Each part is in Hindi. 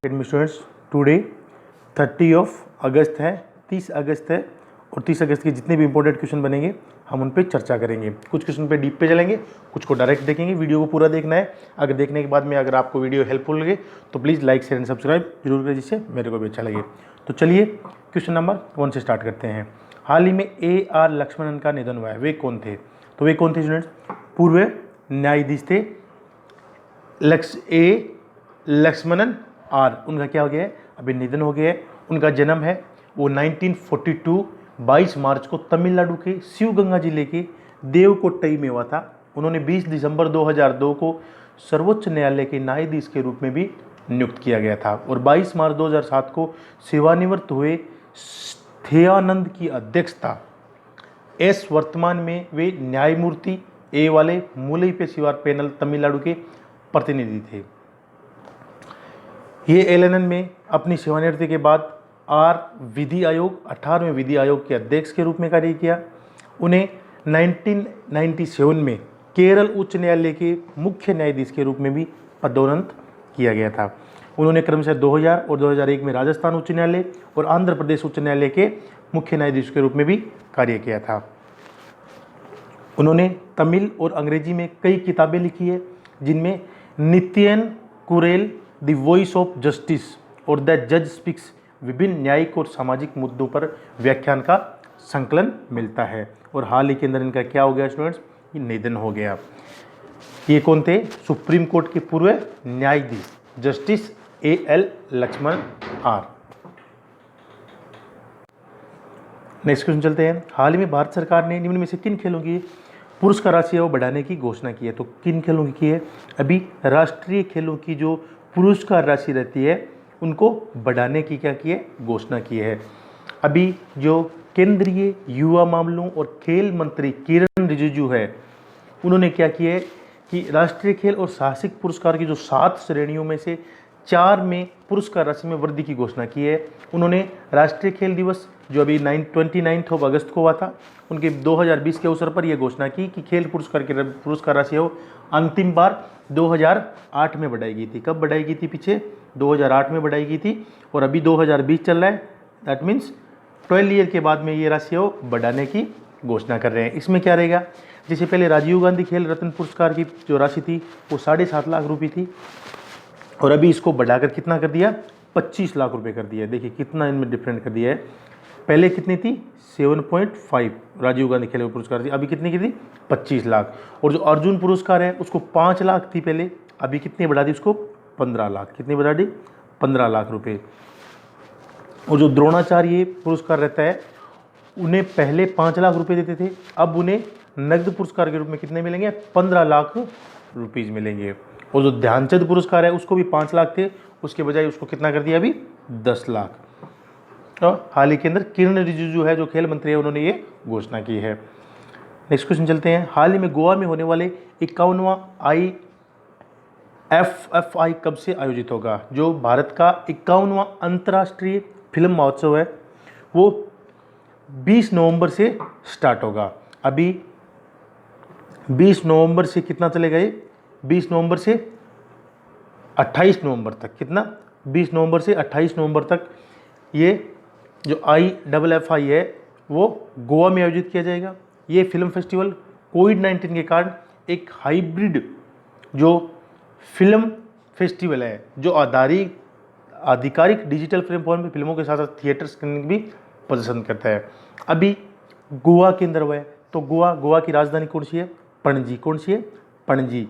एडमी स्टूडेंट्स, टुडे 30 अगस्त है, 30 अगस्त है और 30 अगस्त के जितने भी इंपॉर्टेंट क्वेश्चन बनेंगे हम उन पर चर्चा करेंगे। कुछ क्वेश्चन पे डीप पे चलेंगे, कुछ को डायरेक्ट देखेंगे। वीडियो को पूरा देखना है। अगर देखने के बाद में अगर आपको वीडियो हेल्पफुल लगे तो please like share and subscribe जरूर करें, जिससे मेरे को भी अच्छा लगे। तो चलिए क्वेश्चन नंबर 1 से स्टार्ट करते हैं। हाल ही में AR लक्ष्मणन का निधन हुआ है, वे कौन थे? तो वे कौन थे स्टूडेंट्स? पूर्व न्यायाधीश थे लक्ष्मणन आर। उनका क्या हो गया है? अभी निधन हो गया है। उनका जन्म है वो 1942 22 मार्च को तमिलनाडु के शिवगंगा जिले के देवकोट्टई में हुआ था। उन्होंने 20 दिसंबर 2002 को सर्वोच्च न्यायालय के न्यायाधीश के रूप में भी नियुक्त किया गया था और 22 मार्च 2007 को सेवानिवृत्त हुए स्थेयानंद की अध्यक्षता एस वर्तमान में वे न्यायमूर्ति ए वाले मूलई पेशेवर पैनल तमिलनाडु के प्रतिनिधि थे। ये एलएनएन में अपनी सेवानिवृत्ति के बाद आर विधि आयोग 18वें विधि आयोग के अध्यक्ष के रूप में कार्य किया। उन्हें 1997 में केरल उच्च न्यायालय के मुख्य न्यायाधीश के रूप में भी पदोन्नत किया गया था। उन्होंने क्रमशः 2000 और 2001 में राजस्थान उच्च न्यायालय और आंध्र प्रदेश उच्च न्यायालय के मुख्य न्यायाधीश के रूप में भी कार्य किया था। उन्होंने तमिल और अंग्रेजी में कई किताबें लिखी है, जिनमें Nityan Kurel the voice of justice और द जज स्पीक्स विभिन्न न्यायिक और सामाजिक मुद्दों पर व्याख्यान का संकलन मिलता है। और हाल ही के अंदर इनका क्या हो गया स्टूडेंट्स? ये निधन हो गया। ये कौन थे? सुप्रीम कोर्ट के पूर्व न्यायाधीश justice AL Lakshman R. Next question चलते हैं। हाल ही में भारत सरकार ने निम्न में से किन खेलों की पुरस्कार राशि है वो बढ़ाने की घोषणा की है? तो किन खेलों की है? अभी राष्ट्रीय खेलों की जो पुरस्कार राशि रहती है उनको बढ़ाने की क्या की है? घोषणा की है। अभी जो केंद्रीय युवा मामलों और खेल मंत्री किरण रिजिजू है, उन्होंने क्या किया है कि राष्ट्रीय खेल और साहसिक पुरस्कार की जो 7 श्रेणियों में से 4 में पुरस्कार राशि में वृद्धि की घोषणा की है। उन्होंने राष्ट्रीय खेल दिवस जो अभी 29 अगस्त को हुआ था, उनके 2020 के अवसर पर यह घोषणा की कि खेल पुरस्कार की पुरस्कार राशि हो अंतिम बार 2008 में बढ़ाई गई थी। कब बढ़ाई गई थी? पीछे 2008 में बढ़ाई गई थी और अभी 2020 चल रहा है। दैट मीन्स 12 ईयर के बाद में ये राशि हो बढ़ाने की घोषणा कर रहे हैं। इसमें क्या रहेगा? जैसे पहले राजीव गांधी खेल रत्न पुरस्कार की जो राशि थी वो 7.5 लाख रुपये थी और अभी इसको बढ़ाकर कितना कर दिया? 25 लाख रुपए कर दिया। देखिए कितना इनमें डिफरेंट कर दिया है। पहले कितनी थी? 7.5 राजीव गांधी खेल पुरस्कार थी, अभी कितनी की थी? 25 लाख। और जो अर्जुन पुरस्कार है उसको 5 लाख थी पहले, अभी कितनी बढ़ा दी उसको? 15 लाख। कितनी बढ़ा दी? 15 लाख रुपए। और जो द्रोणाचार्य पुरस्कार रहता है उन्हें पहले 5 लाख रुपए देते थे, अब उन्हें नगद पुरस्कार के रूप में कितने मिलेंगे? 15 लाख रुपीज़ मिलेंगे। और जो ध्यानचंद पुरस्कार है उसको भी 5 लाख थे, उसके बजाय उसको कितना कर दिया? अभी 10 लाख। तो हाल ही के अंदर किरण रिजिजू है जो खेल मंत्री है, उन्होंने ये घोषणा की है। नेक्स्ट क्वेश्चन चलते हैं। हाल ही में गोवा में होने वाले 51वां IFFI कब से आयोजित होगा? जो भारत का 51वां अंतर्राष्ट्रीय फिल्म महोत्सव है वो 20 नवंबर से स्टार्ट होगा। अभी 20 नवंबर से कितना चलेगा ये? 20 नवंबर से 28 नवंबर तक। कितना? 20 नवंबर से 28 नवंबर तक ये जो IFFI है वो गोवा में आयोजित किया जाएगा। ये फिल्म फेस्टिवल कोविड-19 के कारण एक हाइब्रिड जो फिल्म फेस्टिवल है, जो आधिकारिक डिजिटल प्लेटफॉर्म पर फिल्मों के साथ साथ थिएटर स्क्रीनिंग भी पसंद करता है। अभी गोवा के अंदर हुआ है, तो गोवा की राजधानी कौन सी है? पणजी। कौन सी है? पणजी।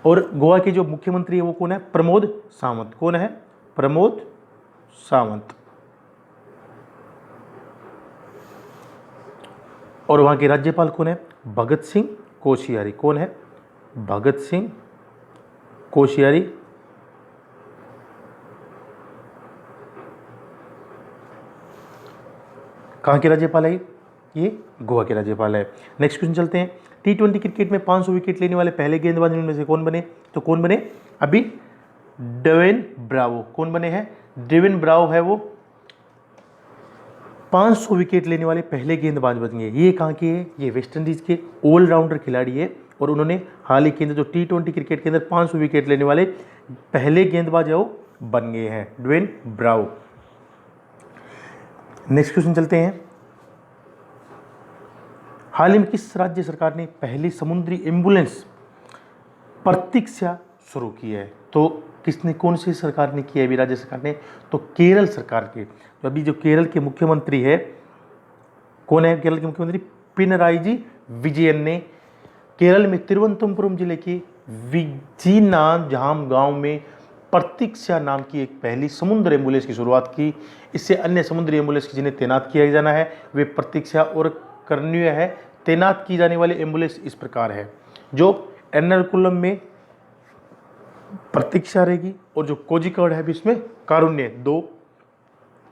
और गोवा के जो मुख्यमंत्री है वो कौन है? प्रमोद सावंत। कौन है? प्रमोद सावंत। और वहां के राज्यपाल कौन है? भगत सिंह कोश्यारी। कौन है? भगत सिंह कोश्यारी। कहां के राज्यपाल है? ये गोवा के राज्यपाल है। नेक्स्ट क्वेश्चन चलते हैं। T20 क्रिकेट में 500 विकेट लेने वाले पहले गेंदबाज में से कौन बने? तो कौन बने? अभी डेविन ब्रावो। कौन बने हैं? डेविन ब्रावो है वो 500 विकेट लेने वाले पहले गेंदबाज बन गए। ये कहाँ के हैं? ये वेस्ट इंडीज़ के ऑलराउंडर खिलाड़ी है और उन्होंने हाल ही के अंदर जो T20 क्रिकेट के अंदर 500 विकेट लेने वाले पहले गेंदबाज है वो बन गए हैं, ड्वेन ब्रावो। नेक्स्ट क्वेश्चन चलते हैं, हाल ही में किस राज्य सरकार ने पहली समुद्री एम्बुलेंस प्रतीक्षा शुरू की है? तो किसने, कौन सी सरकार ने की है अभी राज्य सरकार ने? तो केरल सरकार के, तो अभी जो केरल के मुख्यमंत्री है, कौन है केरल के मुख्यमंत्री? पिनराई जी विजयन ने केरल में तिरुवनंतपुरम जिले के विजिनाझाम गांव में प्रतीक्षा नाम की एक पहली समुद्र एम्बुलेंस की शुरुआत की। इससे अन्य समुद्री एम्बुलेंस की जिन्हें तैनात किया जाना है वे प्रतीक्षा और करणीय है। तैनात की जाने वाली एम्बुलेंस इस प्रकार है, जो एर्नाकुलम में प्रतीक्षा रहेगी और जो कोझिकोड है भी इसमें कारुण्य, 2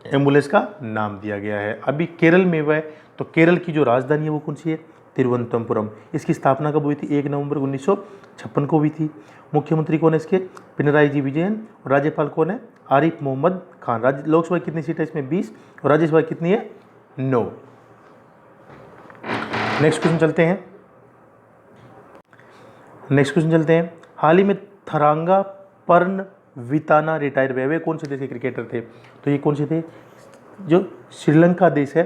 एम्बुलेंस का नाम दिया गया है। अभी केरल में वह, तो केरल की जो राजधानी है वो कौन सी है? तिरुवनंतपुरम। इसकी स्थापना कब हुई थी? 1 नवंबर 1956 को हुई थी। मुख्यमंत्री कौन है इसके? पिनराई जी विजयन। और राज्यपाल कौन है? आरिफ मोहम्मद खान। लोकसभा कितनी सीट है इसमें? 20। और राज्यसभा कितनी है? 9। नेक्स्ट क्वेश्चन चलते हैं, हाल ही में थरांगा पर्नविताना रिटायर हुए, वे कौन से देश के क्रिकेटर थे? तो ये कौन से थे? जो श्रीलंका देश है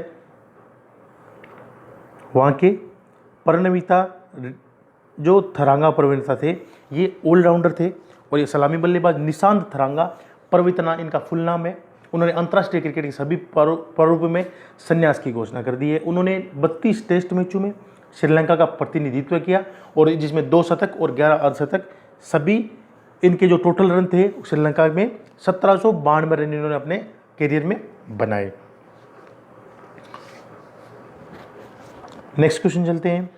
वहाँ के पर्नविता, जो थरांगा पर्नविता थे, ये ऑलराउंडर थे और ये सलामी बल्लेबाज निशांत थरांगा पर्नविताना इनका फुल नाम है। उन्होंने अंतर्राष्ट्रीय क्रिकेट के सभी प्रारूपों में संन्यास की घोषणा कर दी है। उन्होंने 32 टेस्ट मैचों में श्रीलंका का प्रतिनिधित्व किया और जिसमें 2 शतक और 11 अर्धशतक, सभी इनके जो टोटल रन थे श्रीलंका में 1792 रन इन्होंने अपने करियर में बनाए। नेक्स्ट क्वेश्चन चलते हैं,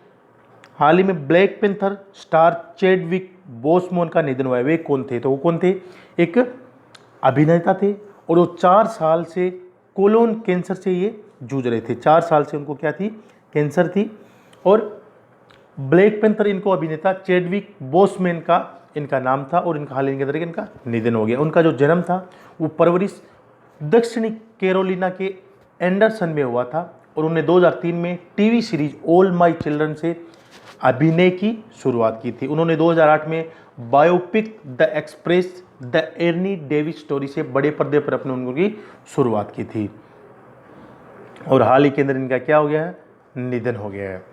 हाल ही में black panther star Chadwick Boseman का निधन हुआ है, वे कौन थे? तो वो कौन थे? एक अभिनेता थे और वो 4 साल से कोलोन कैंसर से ये जूझ रहे थे। 4 साल से उनको क्या थी? कैंसर थी। और ब्लैक पैंथर इनको अभिनेता चैडविक बोसमैन का इनका नाम था और इनका हाल ही के अंदर इनका निधन हो गया। उनका जो जन्म था वो परवरिश दक्षिणी कैरोलिना के एंडरसन में हुआ था और उन्होंने 2003 में TV series all my children से अभिनय की शुरुआत की थी। उन्होंने 2008 में biopic the express the Ernie Davis story से बड़े पर्दे पर अपने उनकी शुरुआत की थी और हाल ही के अंदर इनका क्या हो गया है? निधन हो गया है।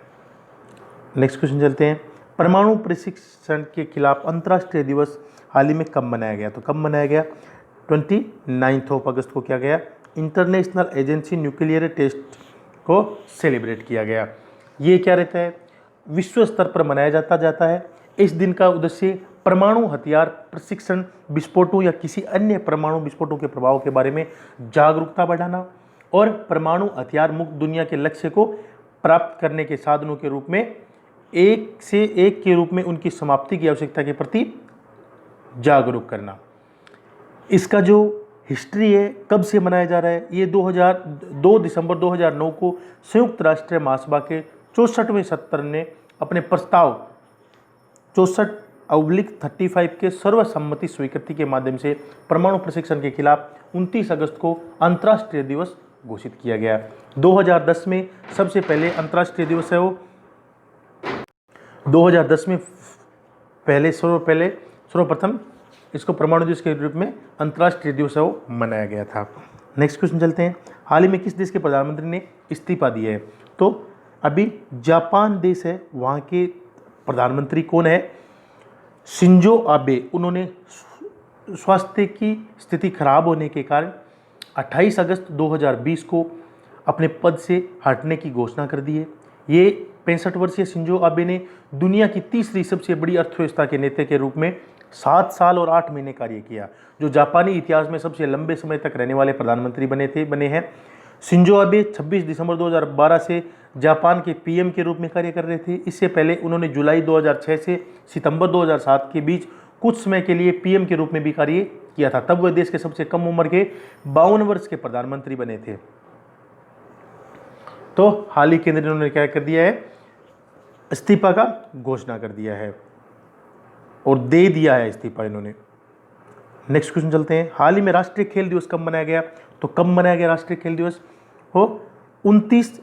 नेक्स्ट क्वेश्चन चलते हैं, परमाणु प्रशिक्षण के खिलाफ अंतर्राष्ट्रीय दिवस हाल ही में कब मनाया गया? तो कब मनाया गया? 29 अगस्त को किया गया। इंटरनेशनल एजेंसी न्यूक्लियर टेस्ट को सेलिब्रेट किया गया। ये क्या रहता है? विश्व स्तर पर मनाया जाता है। इस दिन का उद्देश्य परमाणु हथियार प्रशिक्षण, विस्फोटों या किसी अन्य परमाणु विस्फोटों के प्रभाव के बारे में जागरूकता बढ़ाना और परमाणु हथियार मुक्त दुनिया के लक्ष्य को प्राप्त करने के साधनों के रूप में एक से एक के रूप में उनकी समाप्ति की आवश्यकता के प्रति जागरूक करना। इसका जो हिस्ट्री है, कब से मनाया जा रहा है? ये 2 दिसंबर 2009 को संयुक्त राष्ट्र महासभा के 64वें सत्र ने अपने प्रस्ताव 64/35 के सर्वसम्मति स्वीकृति के माध्यम से परमाणु प्रशिक्षण के खिलाफ 29 अगस्त को अंतर्राष्ट्रीय दिवस घोषित किया गया। 2010 में सबसे पहले अंतर्राष्ट्रीय दिवस है वो 2010 में सर्वप्रथम इसको परमाणु दिवस के रूप में अंतर्राष्ट्रीय दिवस है वो मनाया गया था। नेक्स्ट क्वेश्चन चलते हैं, हाल ही में किस देश के प्रधानमंत्री ने इस्तीफा दिया है? तो अभी जापान देश है, वहाँ के प्रधानमंत्री कौन है? Shinzo Abe. उन्होंने स्वास्थ्य की स्थिति खराब होने के कारण 28 अगस्त 2020 को अपने पद से हटने की घोषणा कर दी है। ये 65 वर्षीय शिंजो आबे ने दुनिया की तीसरी सबसे बड़ी अर्थव्यवस्था के नेता के रूप में 7 साल और 8 महीने कार्य किया, जो जापानी इतिहास में सबसे लंबे समय तक रहने वाले प्रधानमंत्री बने हैं। शिंजो आबे 26 दिसंबर 2012 से जापान के पीएम के रूप में कार्य कर रहे थे। इससे पहले उन्होंने जुलाई 2006 से सितंबर 2007 के बीच कुछ समय के लिए पीएम के रूप में भी कार्य किया था। तब वह देश के सबसे कम उम्र के 52 वर्ष के प्रधानमंत्री बने थे। तो हाल ही के अंदर इन्होंने क्या कर दिया है? इस्तीफा का घोषणा कर दिया है और दे दिया है इस्तीफा इन्होंने। नेक्स्ट क्वेश्चन चलते हैं, हाल ही में राष्ट्रीय खेल दिवस कब मनाया गया? तो कब मनाया गया राष्ट्रीय खेल दिवस? हो 29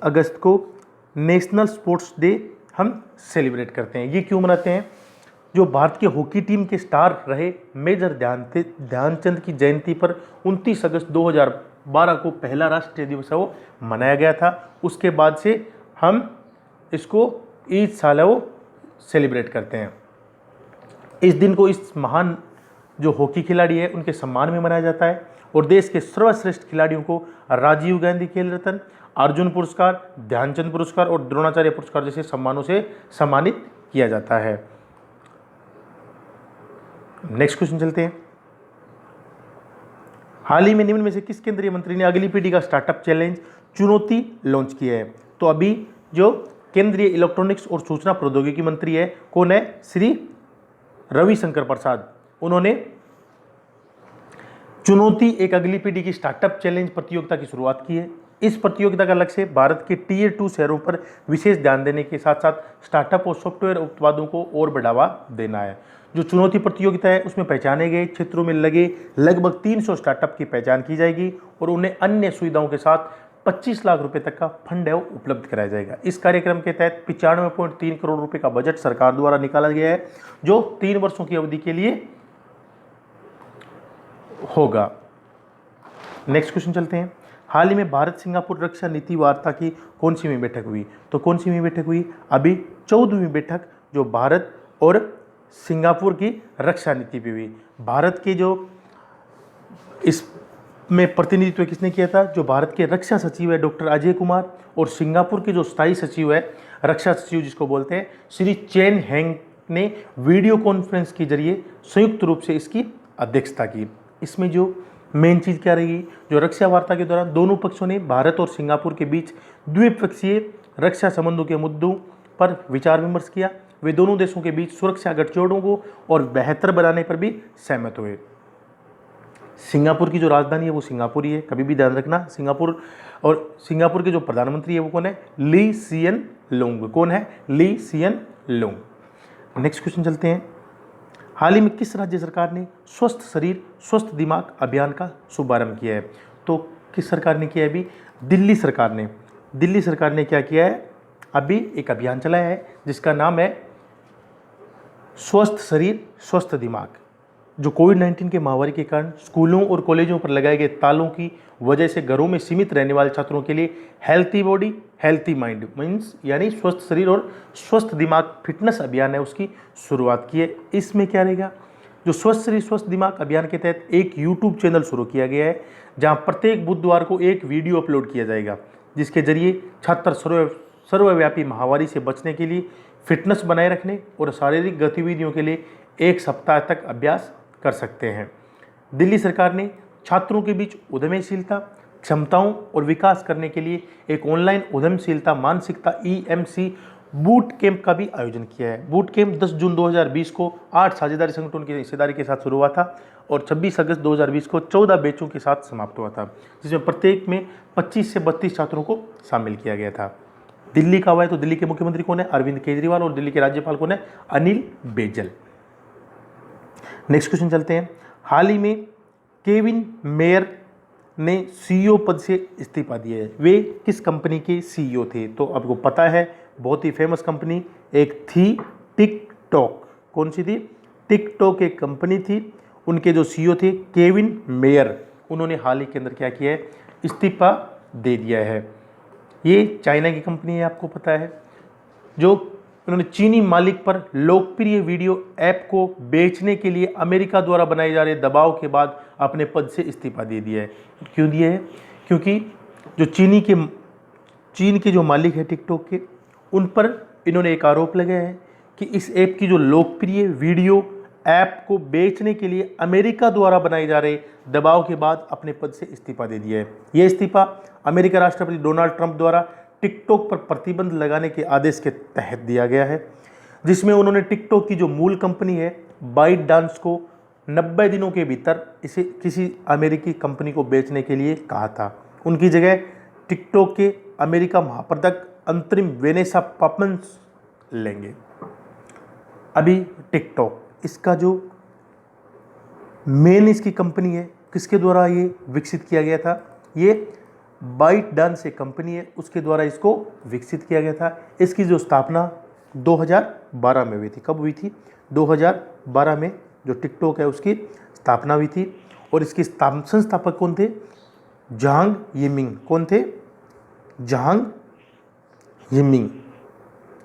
अगस्त को नेशनल स्पोर्ट्स डे हम सेलिब्रेट करते हैं। ये क्यों मनाते हैं? जो भारत के हॉकी टीम के स्टार रहे मेजर ध्यानचंद की जयंती पर 29 अगस्त 2012 को पहला राष्ट्रीय दिवस है वो मनाया गया था। उसके बाद से हम इसको ईद साल है वो सेलिब्रेट करते हैं। इस दिन को इस महान जो हॉकी खिलाड़ी है उनके सम्मान में मनाया जाता है और देश के सर्वश्रेष्ठ खिलाड़ियों को राजीव गांधी खेल रत्न, अर्जुन पुरस्कार, ध्यानचंद पुरस्कार और द्रोणाचार्य पुरस्कार जैसे सम्मानों से सम्मानित किया जाता है। नेक्स्ट क्वेश्चन चलते हैं। हाल ही में निम्न में से किस केंद्रीय मंत्री ने अगली पीढ़ी का स्टार्टअप चैलेंज चुनौती लॉन्च किया है? तो अभी जो केंद्रीय इलेक्ट्रॉनिक्स और सूचना प्रौद्योगिकी मंत्री है कौन है? श्री रविशंकर प्रसाद। उन्होंने चुनौती एक अगली पीढ़ी की स्टार्टअप चैलेंज प्रतियोगिता की शुरुआत की है। इस प्रतियोगिता का लक्ष्य भारत के टियर 2 शहरों पर विशेष ध्यान देने के साथ साथ स्टार्टअप और सॉफ्टवेयर उत्पादों को और बढ़ावा देना है। जो चुनौती प्रतियोगिता है उसमें पहचाने गए क्षेत्रों में लगे लगभग 300 स्टार्टअप की पहचान की जाएगी और उन्हें अन्य सुविधाओं के साथ 25 लाख रुपए तक का फंड है वो उपलब्ध कराया जाएगा। इस कार्यक्रम के तहत 95.3 करोड़ रुपए का बजट सरकार द्वारा निकाला गया है जो 3 वर्षों की अवधि के लिए होगा। नेक्स्ट क्वेश्चन चलते हैं। हाल ही में भारत सिंगापुर रक्षा नीति वार्ता की कौन सी बैठक हुई? तो कौन सी बैठक हुई? अभी 14वीं बैठक जो भारत और सिंगापुर की रक्षा नीति पे हुई। भारत के जो इसमें प्रतिनिधित्व किसने किया था? जो भारत के रक्षा सचिव है डॉक्टर अजय कुमार और सिंगापुर के जो स्थायी सचिव है रक्षा सचिव जिसको बोलते हैं श्री चेन हैंग ने वीडियो कॉन्फ्रेंस के जरिए संयुक्त रूप से इसकी अध्यक्षता की। इसमें जो मेन चीज़ क्या रहेगी? जो रक्षा वार्ता के दौरान दोनों पक्षों ने भारत और सिंगापुर के बीच द्विपक्षीय रक्षा संबंधों के मुद्दों पर विचार विमर्श किया। वे दोनों देशों के बीच सुरक्षा गठजोड़ों को और बेहतर बनाने पर भी सहमत हुए। सिंगापुर की जो राजधानी है वो सिंगापुर ही है, कभी भी ध्यान रखना। सिंगापुर और सिंगापुर के जो प्रधानमंत्री है वो कौन है? ली सियन लुंग। कौन है? ली सियन लुंग। नेक्स्ट क्वेश्चन चलते हैं। हाल ही में किस राज्य सरकार ने स्वस्थ शरीर स्वस्थ दिमाग अभियान का शुभारंभ किया है? तो किस सरकार ने किया है? अभी दिल्ली सरकार ने। दिल्ली सरकार ने क्या किया है? अभी एक अभियान चलाया है जिसका नाम है स्वस्थ शरीर स्वस्थ दिमाग। जो कोविड-19 के महामारी के कारण स्कूलों और कॉलेजों पर लगाए गए तालों की वजह से घरों में सीमित रहने वाले छात्रों के लिए healthy body healthy mind means यानी स्वस्थ शरीर और स्वस्थ दिमाग फिटनेस अभियान है उसकी शुरुआत की है। इसमें क्या रहेगा? जो स्वस्थ शरीर स्वस्थ दिमाग अभियान के तहत एक यूट्यूब चैनल शुरू किया गया है जहां प्रत्येक बुधवार को एक वीडियो अपलोड किया जाएगा जिसके जरिए छात्र सर्वव्यापी महामारी से बचने के लिए फिटनेस बनाए रखने और शारीरिक गतिविधियों के लिए 1 सप्ताह तक अभ्यास कर सकते हैं। दिल्ली सरकार ने छात्रों के बीच उद्यमशीलता क्षमताओं और विकास करने के लिए एक ऑनलाइन उद्यमशीलता मानसिकता EMC बूट कैंप का भी आयोजन किया है। बूट कैंप 10 जून 2020 को 8 साझेदारी संगठनों की हिस्सेदारी के साथ शुरू हुआ था और 26 अगस्त 2020 को 14 बैचों के साथ समाप्त हुआ था जिसमें प्रत्येक में 25 से 32 छात्रों को शामिल किया गया था। दिल्ली का हुआ है तो दिल्ली के मुख्यमंत्री कौन है? अरविंद केजरीवाल। और दिल्ली के राज्यपाल कौन है? अनिल बैजल। नेक्स्ट क्वेश्चन चलते हैं। हाल ही में केविन मेयर ने CEO पद से इस्तीफा दिया है। वे किस कंपनी के CEO थे? तो आपको पता है बहुत ही फेमस कंपनी एक थी टिकटॉक। कौन सी थी? टिकटॉक एक कंपनी थी। उनके जो CEO थे केविन मेयर उन्होंने हाल ही के अंदर क्या किया है? इस्तीफा दे दिया है। ये चाइना की कंपनी है आपको पता है जो उन्होंने चीनी मालिक पर लोकप्रिय वीडियो ऐप को बेचने के लिए अमेरिका द्वारा बनाए जा रहे दबाव के बाद अपने पद से इस्तीफा दे दिया है। क्यों दिया है? क्योंकि जो चीन के जो मालिक है टिकटॉक के उन पर इन्होंने एक आरोप लगाया है कि इस ऐप की जो लोकप्रिय वीडियो ऐप को बेचने के लिए अमेरिका द्वारा बनाए जा रहे दबाव के बाद अपने पद से इस्तीफा दे दिया है। यह इस्तीफा अमेरिका राष्ट्रपति डोनाल्ड ट्रंप द्वारा टिकटॉक पर प्रतिबंध लगाने के आदेश के तहत दिया गया है जिसमें उन्होंने टिकटॉक की जो मूल कंपनी है बाइट डांस को 90 दिनों के भीतर इसे किसी अमेरिकी कंपनी को बेचने के लिए कहा था। उनकी जगह टिकटॉक के अमेरिका महाप्रबंधक अंतरिम वेनेसा पापन्स लेंगे। अभी टिकटॉक इसका जो मेन इसकी कंपनी है किसके द्वारा ये विकसित किया गया था? ये बाइट डांस एक कंपनी है उसके द्वारा इसको विकसित किया गया था। इसकी जो स्थापना 2012 में हुई थी। कब हुई थी? 2012 में जो टिकटॉक है उसकी स्थापना हुई थी। और इसके संस्थापक कौन थे? जांग यिमिंग। कौन थे? जांग यिमिंग,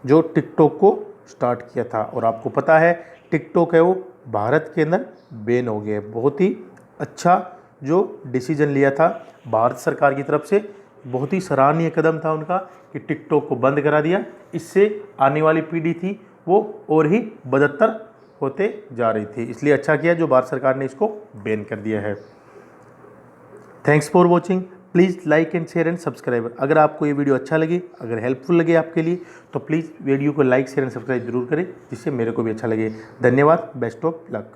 जो टिकटॉक को स्टार्ट किया था। और आपको पता है टिकटॉक है वो भारत के अंदर बैन हो गया है। बहुत ही अच्छा जो डिसीजन लिया था भारत सरकार की तरफ से, बहुत ही सराहनीय कदम था उनका कि टिकटॉक को बंद करा दिया। इससे आने वाली पीढ़ी थी वो और ही बदतर होते जा रही थी, इसलिए अच्छा किया जो भारत सरकार ने इसको बैन कर दिया है। Thanks for watching. Please like and share and subscribe. अगर आपको ये वीडियो अच्छा लगे, अगर हेल्पफुल लगे आपके लिए, तो प्लीज़ वीडियो को लाइक शेयर एंड सब्सक्राइब जरूर करें, जिससे मेरे को भी अच्छा लगे। धन्यवाद। Best of luck.